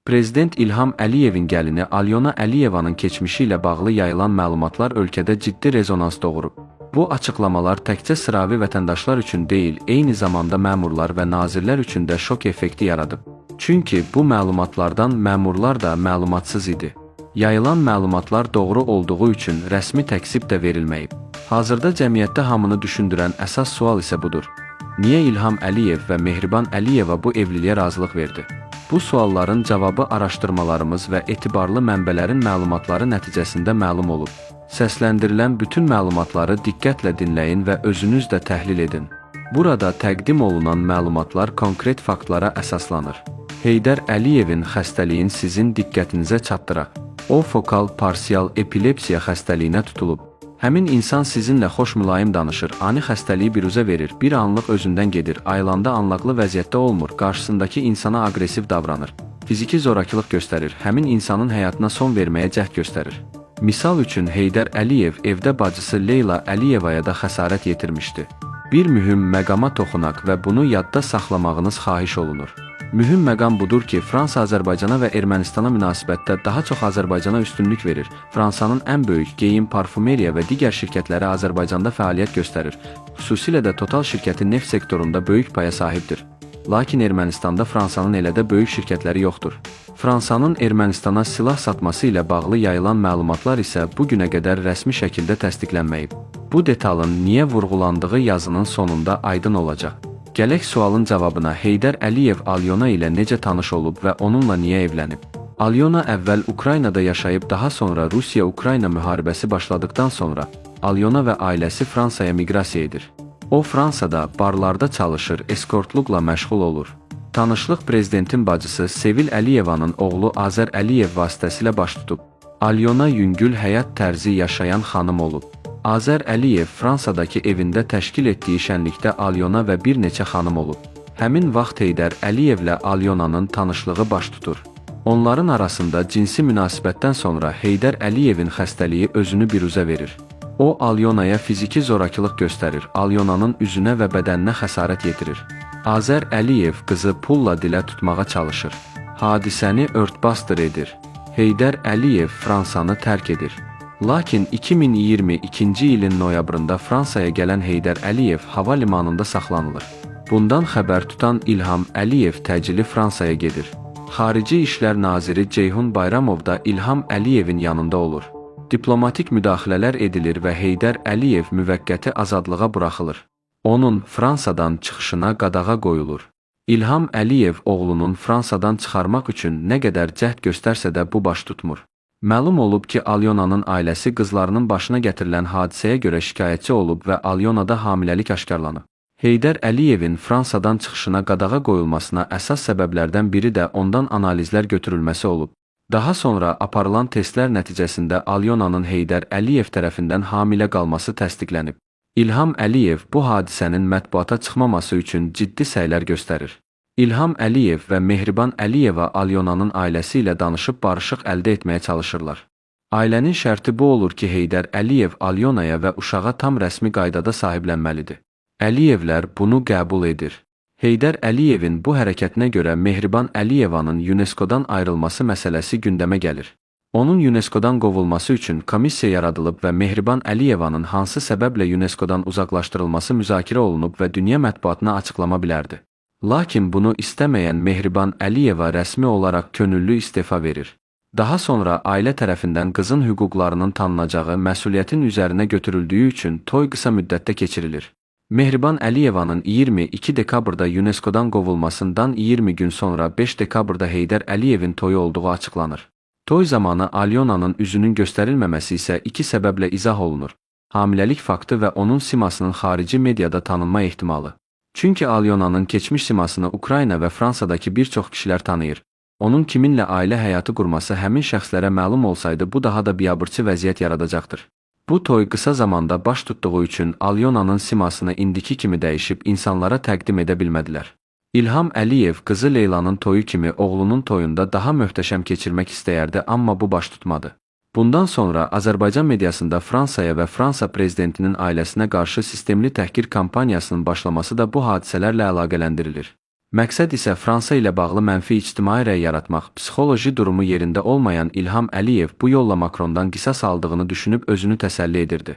Prezident İlham Əliyevin gəlini Alyona Əliyevanın keçmişi ilə bağlı yayılan məlumatlar ölkədə ciddi rezonans doğurub. Bu açıqlamalar təkcə sıravi vətəndaşlar üçün deyil, eyni zamanda məmurlar və nazirlər üçün də şok effekti yaradıb. Çünki bu məlumatlardan məmurlar da məlumatsız idi. Yayılan məlumatlar doğru olduğu üçün rəsmi təksib də verilməyib. Hazırda cəmiyyətdə hamını düşündürən əsas sual isə budur. Niyə İlham Əliyev və Mehriban Əliyeva bu evliliyə razılıq verdi? Bu sualların cavabı araşdırmalarımız və etibarlı mənbələrin məlumatları nəticəsində məlum olub. Səsləndirilən bütün məlumatları diqqətlə dinləyin və özünüz də təhlil edin. Burada təqdim olunan məlumatlar konkret faktlara əsaslanır. Heydər Əliyevin xəstəliyin sizin diqqətinizə çatdıraq. O, fokal parsial epilepsiya xəstəliyinə tutulub. Həmin insan sizinlə xoş mülayim danışır, ani xəstəliyi biruzə verir, bir anlıq özündən gedir, ayılanda anlaqlı vəziyyətdə olmur, qarşısındakı insana aqressiv davranır, fiziki zorakılıq göstərir, həmin insanın həyatına son verməyə cəhd göstərir. Misal üçün, Heydər Əliyev evdə bacısı Leyla Əliyevaya da xəsarət yetirmişdi. Bir mühüm məqama toxunaq və bunu yadda saxlamağınız xahiş olunur. Mühüm məqam budur ki, Fransa Azərbaycana və Ermənistana münasibətdə daha çox Azərbaycana üstünlük verir. Fransanın ən böyük geyim, parfumeriya və digər şirkətləri Azərbaycanda fəaliyyət göstərir. Xüsusilə də Total şirkəti neft sektorunda böyük paya sahibdir. Lakin Ermənistanda Fransanın elə də böyük şirkətləri yoxdur. Fransanın Ermənistana silah satması ilə bağlı yayılan məlumatlar isə bu günə qədər rəsmi şəkildə təsdiqlənməyib. Bu detalın niyə vurğulandığı yazının sonunda aydın olacaq. Gələk sualın cavabına. Heydər Əliyev Alyona ilə necə tanış olub və onunla niyə evlənib? Alyona əvvəl Ukraynada yaşayıb, daha sonra Rusiya-Ukrayna müharibəsi başladıkdan sonra Alyona və ailəsi Fransaya miqrasiya edir. O, Fransada barlarda çalışır, eskortluqla məşğul olur. Tanışlıq prezidentin bacısı Sevil Əliyevanın oğlu Azər Əliyev vasitəsilə baş tutub. Alyona yüngül həyat tərzi yaşayan xanım olub. Azər Əliyev Fransadakı evində təşkil etdiyi şənlikdə Alyona və bir neçə xanım olub. Həmin vaxt Heydər Əliyevlə Alyonanın tanışlığı baş tutur. Onların arasında cinsi münasibətdən sonra Heydər Əliyevin xəstəliyi özünü biruzə verir. O, Alyonaya fiziki zorakılıq göstərir, Alyonanın üzünə və bədəninə xəsarət yetirir. Azər Əliyev qızı pulla dilə tutmağa çalışır. Hadisəni örtbasdır edir. Heydər Əliyev Fransanı tərk edir. Lakin 2022-ci ilin noyabrında Fransaya gələn Heydər Əliyev hava limanında saxlanılır. Bundan xəbər tutan İlham Əliyev təcili Fransaya gedir. Xarici İşlər Naziri Ceyhun Bayramov da İlham Əliyevin yanında olur. Diplomatik müdaxilələr edilir və Heydər Əliyev müvəqqəti azadlığa buraxılır. Onun Fransadan çıxışına qadağa qoyulur. İlham Əliyev oğlunun Fransadan çıxarmaq üçün nə qədər cəhd göstərsə də bu baş tutmur. Məlum olub ki, Alyonanın ailəsi qızlarının başına gətirilən hadisəyə görə şikayətçi olub və Alyonada hamiləlik aşkarlanıb. Heydər Əliyevin Fransadan çıxışına qadağa qoyulmasına əsas səbəblərdən biri də ondan analizlər götürülməsi olub. Daha sonra aparılan testlər nəticəsində Alyonanın Heydər Əliyev tərəfindən hamilə qalması təsdiqlənib. İlham Əliyev bu hadisənin mətbuata çıxmaması üçün ciddi səylər göstərir. İlham Əliyev və Mehriban Əliyeva Alyonanın ailəsi ilə danışıb barışıq əldə etməyə çalışırlar. Ailənin şərti bu olur ki, Heydər Əliyev Alyonaya və uşağa tam rəsmi qaydada sahiblənməlidir. Əliyevlər bunu qəbul edir. Heydər Əliyevin bu hərəkətinə görə Mehriban Əliyevanın UNESCO-dan ayrılması məsələsi gündəmə gəlir. Onun UNESCO-dan qovulması üçün komissiya yaradılıb və Mehriban Əliyevanın hansı səbəblə UNESCO-dan uzaqlaşdırılması müzakirə olunub və dünya mətbuatına açıqlama bilərdi. Lakin bunu istəməyən Mehriban Əliyeva rəsmi olaraq könüllü istefa verir. Daha sonra ailə tərəfindən qızın hüquqlarının tanınacağı məsuliyyətin üzərinə götürüldüyü üçün toy qısa müddətdə keçirilir. Mehriban Əliyevanın 22 dekabrda UNESCO-dan qovulmasından 20 gün sonra 5 dekabrda Heydər Əliyevin toyu olduğu açıqlanır. Toy zamanı Alyonanın üzünün göstərilməməsi isə iki səbəblə izah olunur. Hamiləlik faktı və onun simasının xarici mediada tanınma ehtimalı. Çünki Alyonanın keçmiş simasını Ukrayna və Fransadakı bir çox kişilər tanıyır. Onun kiminlə ailə həyatı qurması həmin şəxslərə məlum olsaydı bu daha da biabırçı vəziyyət yaradacaqdır. Bu toy qısa zamanda baş tutduğu üçün Alyonanın simasını indiki kimi dəyişib insanlara təqdim edə bilmədilər. İlham Əliyev qızı Leylanın toyu kimi oğlunun toyunda daha möhtəşəm keçirmək istəyərdi, amma bu baş tutmadı. Bundan sonra Azərbaycan mediasında Fransaya və Fransa prezidentinin ailəsinə qarşı sistemli təhqir kampaniyasının başlaması da bu hadisələrlə əlaqələndirilir. Məqsəd isə Fransa ilə bağlı mənfi ictimai rəy yaratmaq. Psixoloji durumu yerində olmayan İlham Əliyev bu yolla Makrondan qisas aldığını düşünüb özünü təsəlli edirdi.